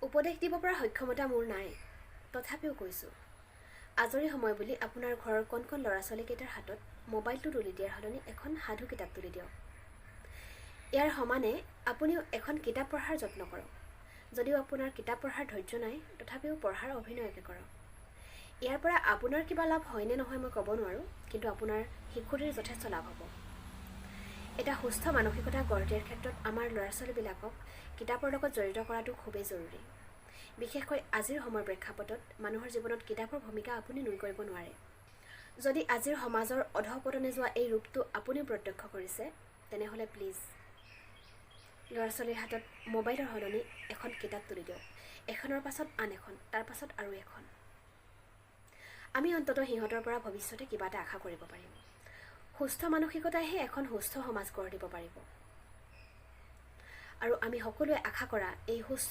উপদেশ দিব পৰা সক্ষমতা মোৰ নাই, তথাপিও কৈছোঁ, আজৰি সময় বুলি আপোনাৰ ঘৰৰ কণ কণ ল'ৰা ছোৱালীকেইটাৰ হাতত মোবাইলটো তুলি দিয়াৰ সলনি এখন সাধু কিতাপ তুলি দিয়ক। ইয়াৰ সমানে আপুনিও এখন কিতাপ পঢ়াৰ যত্ন কৰক। যদিও আপোনাৰ কিতাপ পঢ়াৰ ধৈৰ্য নাই, তথাপিও পঢ়াৰ অভিনয়কে কৰক। ইয়াৰ পৰা আপোনাৰ কিবা লাভ হয়নে নহয় মই ক'ব নোৱাৰোঁ, কিন্তু আপোনাৰ শিশুটিৰ যথেষ্ট লাভ হ'ব। এটা সুস্থ মানসিকতা গঢ় দিয়াৰ ক্ষেত্ৰত আমাৰ ল'ৰা ছোৱালীবিলাকক কিতাপৰ লগত জড়িত কৰাটো খুবেই জৰুৰী। বিশেষকৈ আজিৰ সময়ৰ প্ৰেক্ষাপটত মানুহৰ জীৱনত কিতাপৰ ভূমিকা আপুনি নুই কৰিব নোৱাৰে। যদি আজিৰ সমাজৰ অধঃপতনে যোৱা এই ৰূপটো আপুনিও প্ৰত্যক্ষ কৰিছে, তেনেহ'লে প্লিজ ল'ৰা ছোৱালীৰ হাতত মোবাইলৰ সলনি এখন কিতাপ তুলি দিয়ক। এখনৰ পাছত আন এখন, তাৰ পাছত আৰু এখন। আমি অন্ততঃ সিহঁতৰ পৰা ভৱিষ্যতে কিবা এটা আশা কৰিব পাৰিম। সুস্থ মানসিকতাইহে এখন সুস্থ সমাজ গঢ় দিব পাৰিব। আৰু আমি সকলোৱে আশা কৰা এই সুস্থ